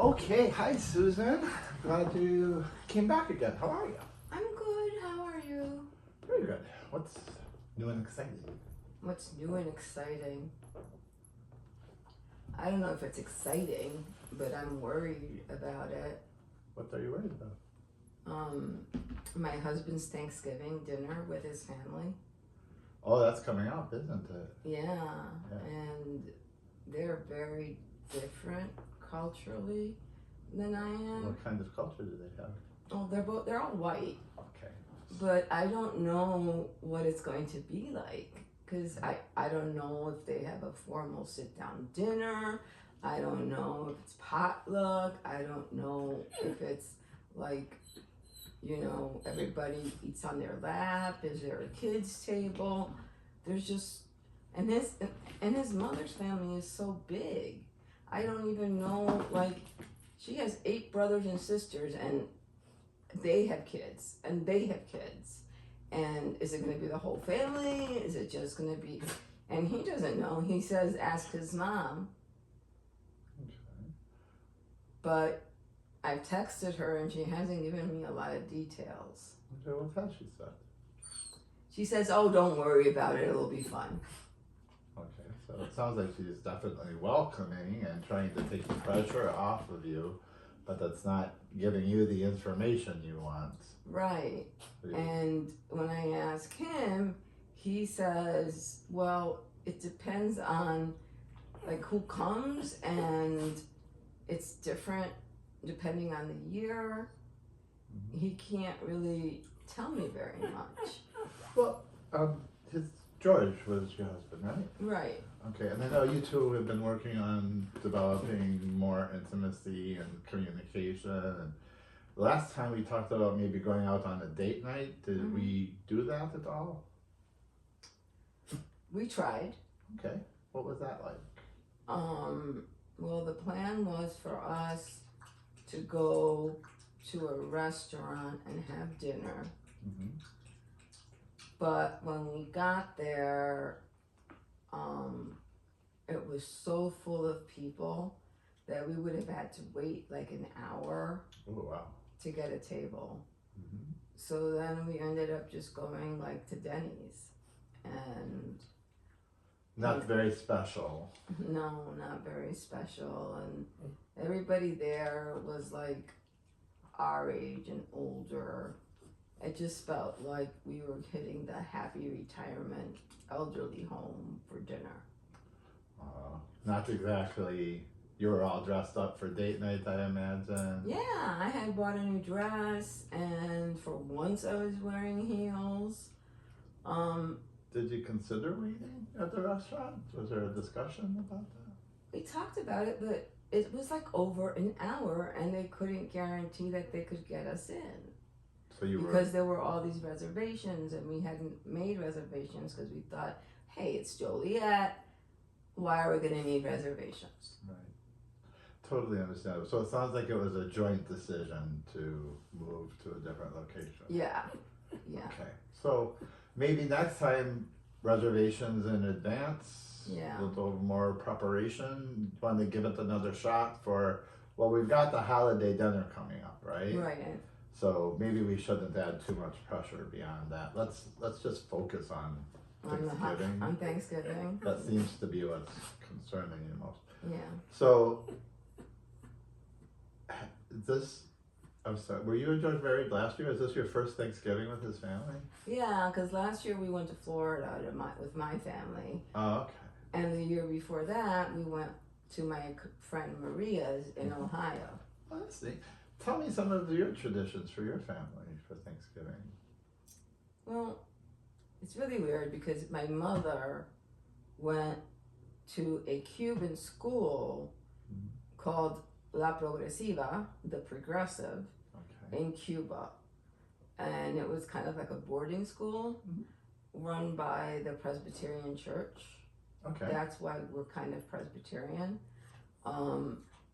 Okay, hi Susan. Glad you came back again. How are you? I'm good. How are you? Very good. What's new and exciting? What's new and exciting? I don't know if it's exciting, but I'm worried about it. What are you worried about? My husband's Thanksgiving dinner with his family. Oh, that's coming up, isn't it? Yeah, and they're very different culturally than I am. What kind of culture do they have? Oh, they're all white, Okay. but I don't know what it's going to be like. Because I don't know if they have a formal sit-down dinner. I don't know if it's potluck. I don't know if it's like, everybody eats on their lap. Is there a kids' table? There's just, and his mother's family is so big. I don't even know, like, she has 8 brothers and sisters, and they have kids, and they have kids. And is it going to be the whole family? Is it just going to be... And he doesn't know. He says, ask his mom. Okay. But I've texted her and she hasn't given me a lot of details. Okay, what has she said? She says, oh, don't worry about it. It'll be fun. Okay, so it sounds like she's definitely welcoming and trying to take the pressure off of you, but that's not giving you the information you want. Right. And when I ask him, he says, well, it depends on like who comes, and it's different depending on the year. Mm-hmm. He can't really tell me very much. Well, George was your husband, right? Right. Okay, and I know you two have been working on developing more intimacy and communication. And last time we talked about maybe going out on a date night. Did we do that at all? We tried. Okay, what was that like? Well, the plan was for us to go to a restaurant and have dinner. Mm-hmm. But when we got there, it was so full of people that we would have had to wait like an hour to get a table. Mm-hmm. So then we ended up just going like to Denny's, and not very special. No, not very special. And everybody there was like our age and older. It just felt like we were hitting the happy retirement elderly home for dinner. Not exactly. You were all dressed up for date night, I imagine. Yeah, I had bought a new dress, and for once I was wearing heels. Did you consider waiting at the restaurant? Was there a discussion about that? We talked about it, but it was like over an hour, and they couldn't guarantee that they could get us in. So because there were all these reservations, and we hadn't made reservations because we thought, hey, it's Joliet. Why are we going to need reservations? Right. Totally understandable. So it sounds like it was a joint decision to move to a different location. Yeah. Okay. So maybe next time, reservations in advance. Yeah. A little more preparation. Want to give it another shot for, well, we've got the holiday dinner coming up, right? Right. So maybe we shouldn't add too much pressure beyond that. Let's just focus on Thanksgiving. On Thanksgiving. That seems to be what's concerning you most. Yeah. So I'm sorry, were you and George married last year? Is this your first Thanksgiving with his family? Yeah, because last year we went to Florida with my family. Oh, okay. And the year before that, we went to my friend Maria's in Ohio. Oh, that's neat. Tell me some of your traditions for your family for Thanksgiving. Well, it's really weird because my mother went to a Cuban school called La Progresiva, the Progressive, in Cuba. And it was kind of like a boarding school run by the Presbyterian Church. Okay. That's why we're kind of Presbyterian.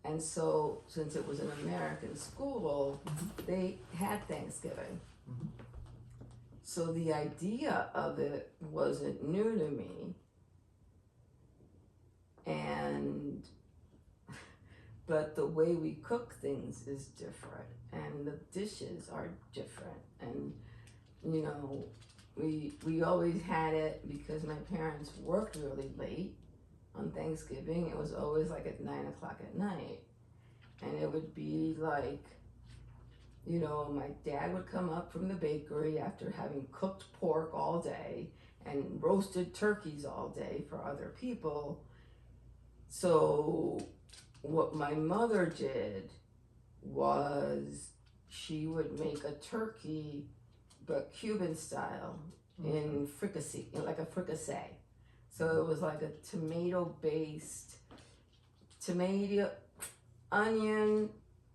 And so, since it was an American school, they had Thanksgiving. So the idea of it wasn't new to me. but the way we cook things is different, and the dishes are different, and you know, we always had it because my parents worked really late on Thanksgiving. It was always like at 9 o'clock at night, and it would be like, you know, my dad would come up from the bakery after having cooked pork all day and roasted turkeys all day for other people. So what my mother did was she would make a turkey, but Cuban style, in fricassee, like a fricassee. So it was like a tomato, onion,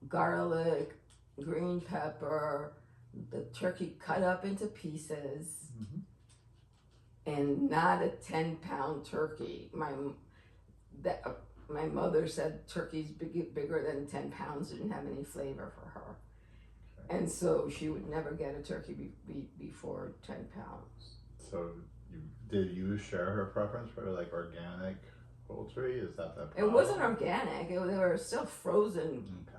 garlic, green pepper, the turkey cut up into pieces, and not a 10-pound turkey. My mother said turkeys bigger than 10 pounds didn't have any flavor for her. Okay. And so she would never get a turkey before 10 pounds. So did you share her preference for like organic poultry? Is that the problem? It wasn't organic, they were still frozen, Okay.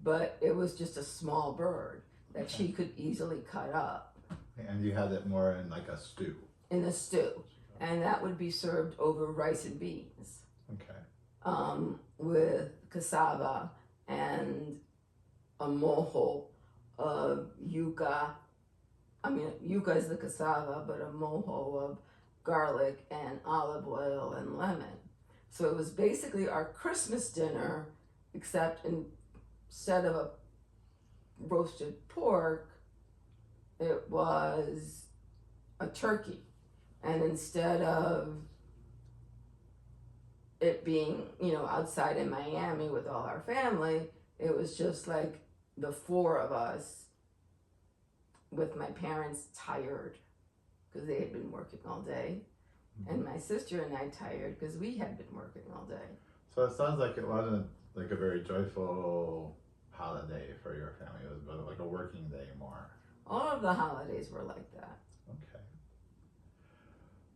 but it was just a small bird that she could easily cut up And you had it more in like a stew. in a stew. And that would be served over rice and beans. Okay. With cassava and a mojo of yuca. I mean, yuca is the cassava, but a mojo of garlic and olive oil and lemon. So it was basically our Christmas dinner, except instead of a roasted pork, it was a turkey. And instead of it being, you know, outside in Miami with all our family, it was just like the four of us with my parents tired because they had been working all day, and my sister and I tired because we had been working all day. So it sounds like it wasn't like a very joyful holiday for your family. It was like a working day more. All of the holidays were like that. Okay.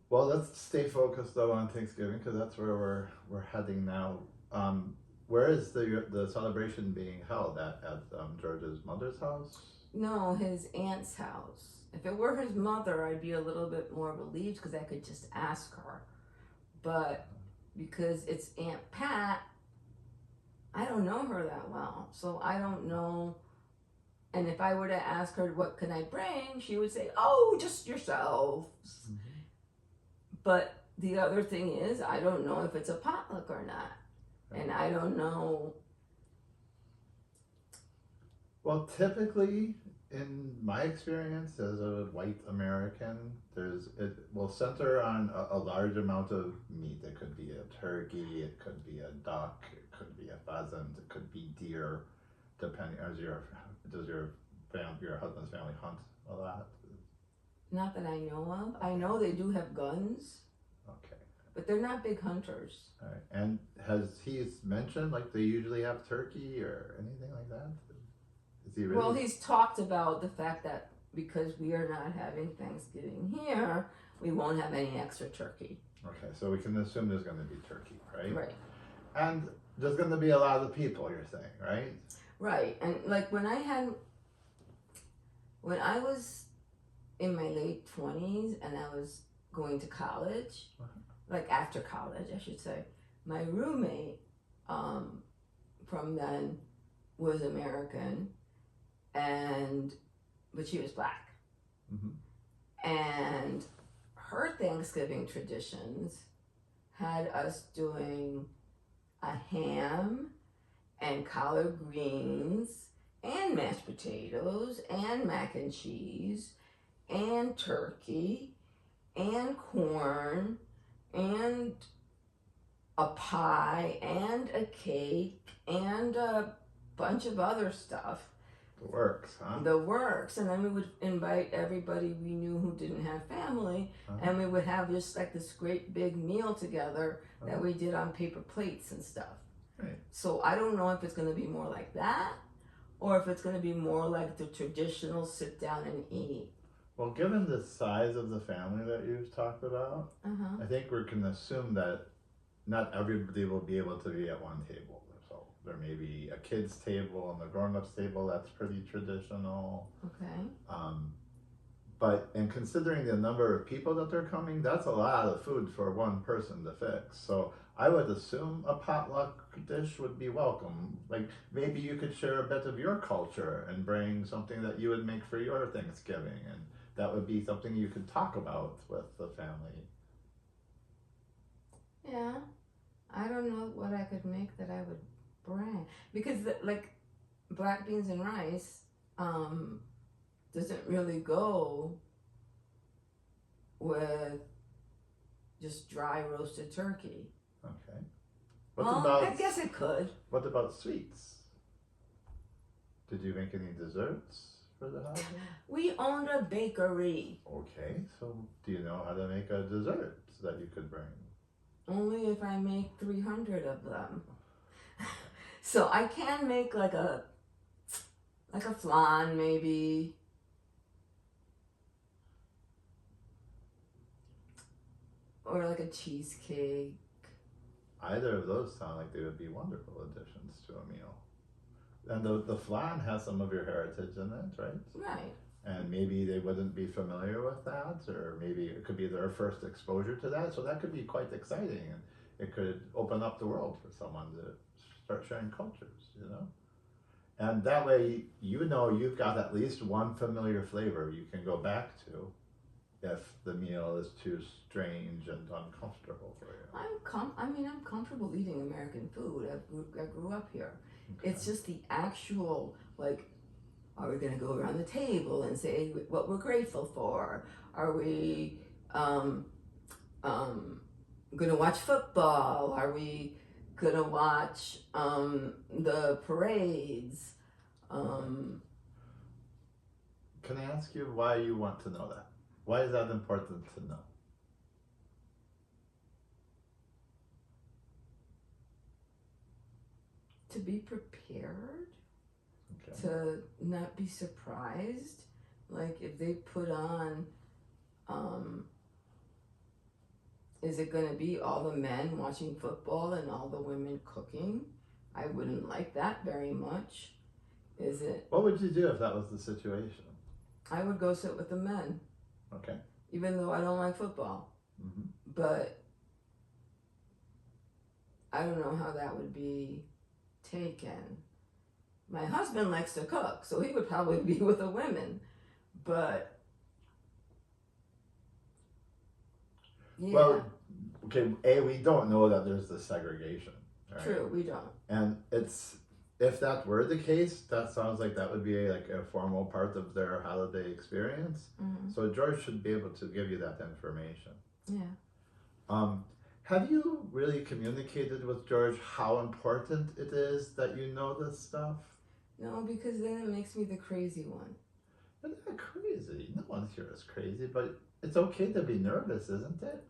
Well, let's stay focused though on Thanksgiving because that's where we're heading now. Where is the celebration being held at George's mother's house? No, his aunt's house. If it were his mother, I'd be a little bit more relieved because I could just ask her. But because it's Aunt Pat, I don't know her that well, so I don't know. And if I were to ask her, what can I bring? She would say, oh, just yourselves. But the other thing is, I don't know if it's a potluck or not. And I don't know. Well, typically, in my experience as a white American, it will center on a large amount of meat. It could be a turkey, it could be a duck, it could be a pheasant, it could be deer, depending. Does your husband's family hunt a lot? Not that I know of. I know they do have guns. Okay. But they're not big hunters. All right. And has he mentioned like they usually have turkey or anything like that? Is he really? Well, he's talked about the fact that because we are not having Thanksgiving here, we won't have any extra turkey. Okay, so we can assume there's going to be turkey, right? Right. And there's going to be a lot of people, you're saying, right? Right. And like when I was in my late 20s and I was going to college, like after college, I should say, my roommate from then was American, but she was black. And her Thanksgiving traditions had us doing a ham and collard greens and mashed potatoes and mac and cheese and turkey and corn and a pie and a cake and a bunch of other stuff. The works, huh? The works. And then we would invite everybody we knew who didn't have family, and we would have just like this great big meal together that we did on paper plates and stuff. Right. So I don't know if it's going to be more like that or if it's going to be more like the traditional sit down and eat. Well, given the size of the family that you've talked about, I think we can assume that not everybody will be able to be at one table. So There may be a kids table and a grown-ups table. That's pretty traditional. Okay. But in considering the number of people that are coming, that's a lot of food for one person to fix. So I would assume a potluck dish would be welcome. Like maybe you could share a bit of your culture and bring something that you would make for your Thanksgiving, and that would be something you could talk about with the family. Yeah. I don't know what I could make that I would bring because like black beans and rice doesn't really go with just dry roasted turkey. Okay. I guess it could. What about sweets? Did you make any desserts for the holiday? We owned a bakery. Okay, so do you know how to make a dessert that you could bring? Only if I make 300 of them. So I can make like a flan maybe. Or like a cheesecake. Either of those sound like they would be wonderful additions to a meal. And the flan has some of your heritage in it, right? Right. And maybe they wouldn't be familiar with that, or maybe it could be their first exposure to that. So that could be quite exciting, and it could open up the world for someone to start sharing cultures, you know? And that way, you know you've got at least one familiar flavor you can go back to if the meal is too strange and uncomfortable for you. I'm comfortable eating American food. I grew up here. Okay. It's just the actual, like, are we going to go around the table and say what we're grateful for? Are we going to watch football? Are we going to watch the parades? Can I ask you why you want to know that? Why is that important to know? To be prepared. Okay. To not be surprised, like if they put on is it going to be all the men watching football and all the women cooking? I wouldn't like that very much. Is it? What would you do if that was the situation? I would go sit with the men. Okay. Even though I don't like football. Mm-hmm. But I don't know how that would be taken. My husband likes to cook, so he would probably be with the women. But yeah. Well, okay, we don't know that there's this segregation. Right? True, we don't. And if that were the case, that sounds like that would be like a formal part of their holiday experience. Mm-hmm. So George should be able to give you that information. Yeah. Have you really communicated with George how important it is that you know this stuff? No, because then it makes me the crazy one. You're not crazy. No one's here is crazy, but it's okay to be nervous, isn't it?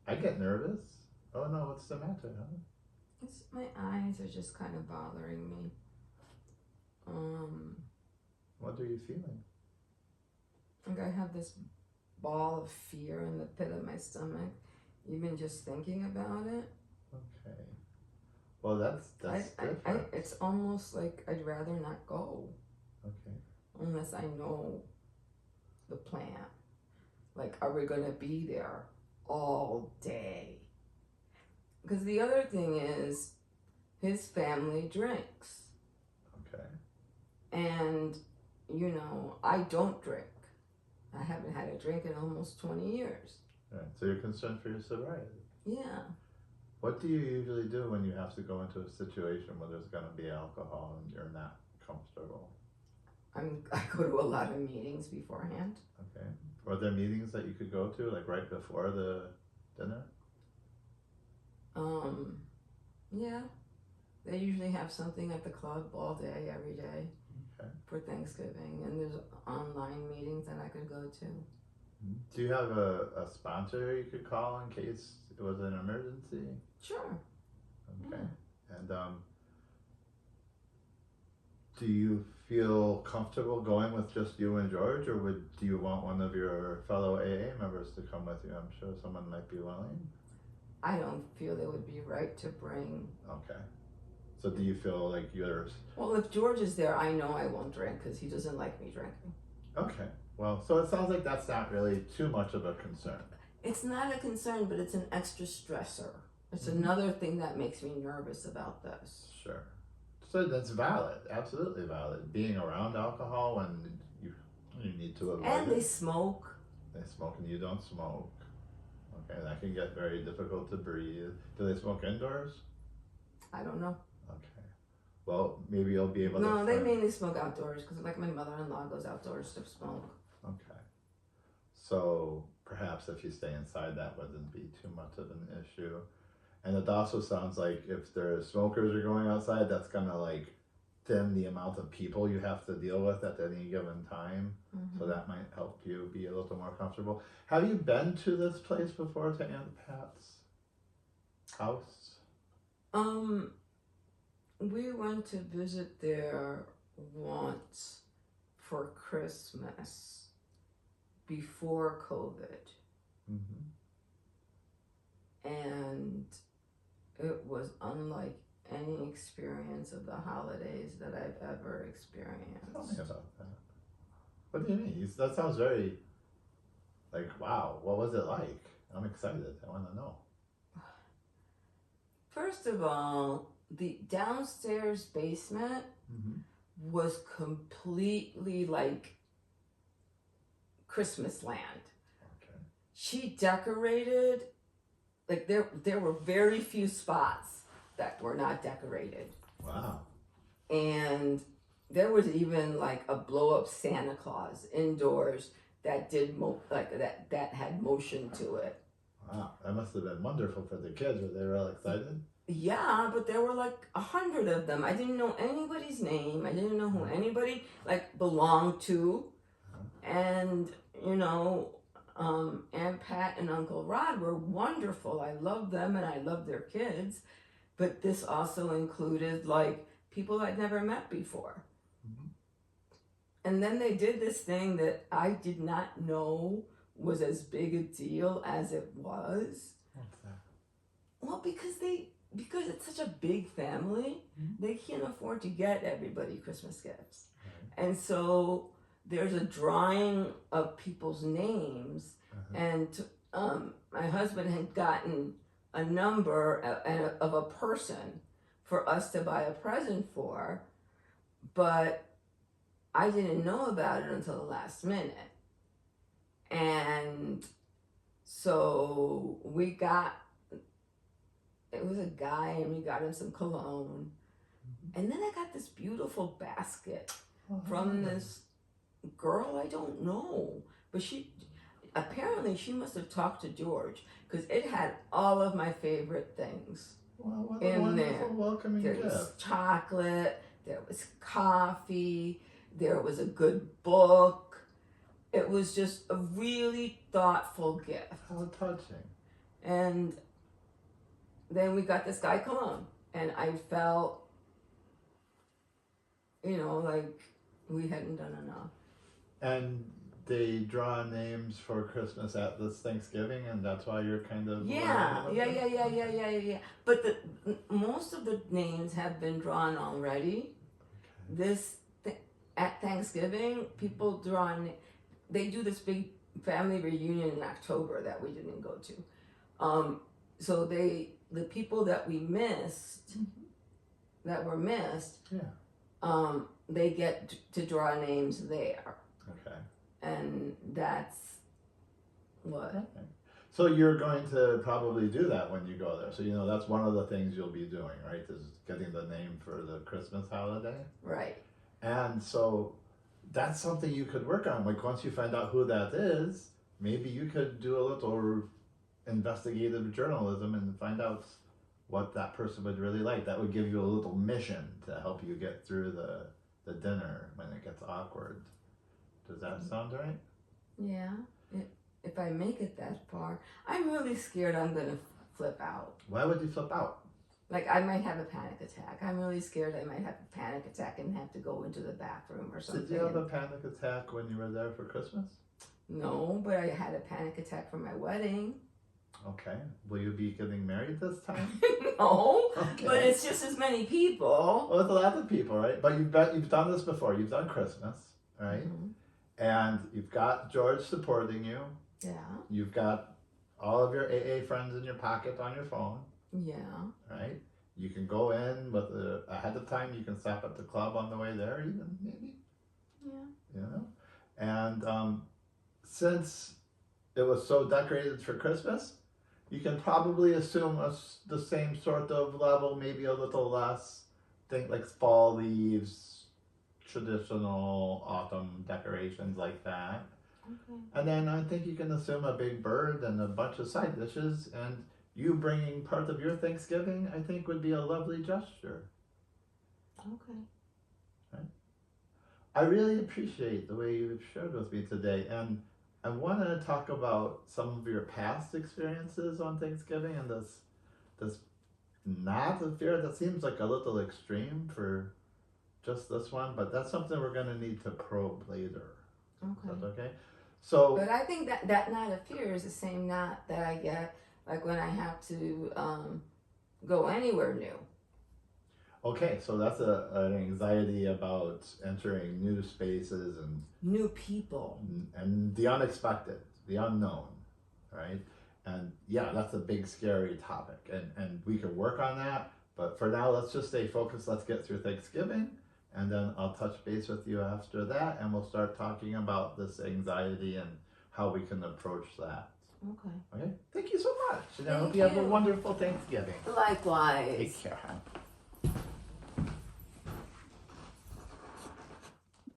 I get nervous. Oh no, what's the matter, huh? My eyes are just kind of bothering me. What are you feeling? Like I have this ball of fear in the pit of my stomach, even just thinking about it. Okay. Well, that's different. It's almost like I'd rather not go. Okay. Unless I know the plan. Like, are we going to be there all day? Because the other thing is, his family drinks. Okay. And, you know, I don't drink. I haven't had a drink in almost 20 years. Right. So you're concerned for your sobriety. Yeah. What do you usually do when you have to go into a situation where there's going to be alcohol and you're not comfortable? I go to a lot of meetings beforehand. Okay. Are there meetings that you could go to, like right before the dinner? Yeah. They usually have something at the club all day, every day. Okay. For Thanksgiving, and there's online meetings that I could go to. Do you have a sponsor you could call in case it was an emergency? Sure. Okay. Yeah. And do you feel comfortable going with just you and George, or do you want one of your fellow AA members to come with you? I'm sure someone might be willing. I don't feel it would be right to bring. Okay. So do you feel like you're Well, if George is there, I know I won't drink because he doesn't like me drinking. okay? Well, so it sounds like that's not really too much of a concern. It's not a concern, but it's an extra stressor. It's Mhm. another thing that makes me nervous about this. Sure. So that's valid, absolutely valid. Being around alcohol when you need to avoid And they it. smoke. They smoke and you don't smoke. Okay, that can get very difficult to breathe. Do they smoke indoors? I don't know. Okay. Well, maybe you'll be able to. No, they mainly smoke outdoors because, like, my mother-in-law goes outdoors to smoke. Okay. So perhaps if you stay inside, that wouldn't be too much of an issue. And it also sounds like if the smokers are going outside, that's gonna like thin the amount of people you have to deal with at any given time. Mm-hmm. So that might help you be a little more comfortable. Have you been to this place before, to Aunt Pat's house? We went to visit there once for Christmas before COVID, Mm-hmm. and it was unlike any experience of the holidays that I've ever experienced. Tell me about that. What do you mean? That sounds very like, wow, what was it like? I'm excited. I want to know. First of all, the downstairs basement Mm-hmm. was completely like Christmas land. Okay. She decorated, like there were very few spots that were not decorated. Wow. And there was even like a blow up Santa Claus indoors that did that had motion to it. Wow. That must have been wonderful for the kids. Were they real excited? Yeah, but there were like 100 of them. I didn't know anybody's name. I didn't know who anybody like belonged to. And you know, Aunt Pat and Uncle Rod were wonderful. I loved them and I loved their kids. But this also included like people I'd never met before. Mhm. And then they did this thing that I did not know was as big a deal as it was. What's that? Well, because it's such a big family, Mhm. they can't afford to get everybody Christmas gifts. Right. And so there's a drawing of people's names, Uh-huh. and my husband had gotten a number of a person for us to buy a present for, but I didn't know about it until the last minute. And so it was a guy, and we got him some cologne. And then I got this beautiful basket from this girl I don't know. But she must have talked to George because it had all of my favorite things. Well, what a in wonderful there. welcoming There gift. was chocolate, there was coffee, there was a good book. It was just a really thoughtful gift. How touching. And then we got this guy cologne, and I felt, like we hadn't done enough. And they draw names for Christmas at this Thanksgiving, and that's why you're kind of Yeah. learning But most of the names have been drawn already. At Thanksgiving, people they do this big family reunion in October that we didn't go to. So the people that we missed, that were missed, they get to draw names there. Okay. And that's what. Okay. So you're going to probably do that when you go there. So that's one of the things you'll be doing, right? Is getting the name for the Christmas holiday. Right. And so that's something you could work on. Like once you find out who that is, maybe you could do a little investigative journalism and find out what that person would really like. That would give you a little mission to help you get through the dinner when it gets awkward. Does that sound right? Yeah. If I make it that far, I'm really scared I'm gonna flip out. Why would you flip out? Like I might have a panic attack. I'm really scared I might have a panic attack and have to go into the bathroom or something. Did you have a panic attack when you were there for Christmas? No, but I had a panic attack for my wedding. Okay. Will you be getting married this time? No, Okay. but it's just as many people. Well, it's a lot of people, right? But you've done this before. You've done Christmas, right? Mhm. And you've got George supporting you. Yeah, You've got all of your AA friends in your pocket on your phone, yeah. right? You can go in with ahead of time. You can stop at the club on the way there, even maybe. Yeah. You know. And since it was so decorated for Christmas, you can probably assume the same sort of level, maybe a little less. Think like fall leaves, traditional autumn decorations like that. Okay. And then I think you can assume a big bird and a bunch of side dishes, and you bringing part of your Thanksgiving, I think would be a lovely gesture. Okay. I really appreciate the way you've shared with me today, and I want to talk about some of your past experiences on Thanksgiving and this not a fear that seems like a little extreme for just this one, but that's something we're going to need to probe later. Okay. Is that okay? So, But I think that knot of fear is the same knot that I get like when I have to go anywhere new. okay, so that's an anxiety about entering new spaces New people. and the unexpected, the unknown, right? And yeah, that's a big scary topic, and we can work on that. But for now, let's just stay focused. Let's get through Thanksgiving, and then I'll touch base with you after that, and we'll start talking about this anxiety and how we can approach that. Okay. Okay? Thank you so much, and I Thank hope you have a you. wonderful Thanksgiving. Likewise. Take care, hon.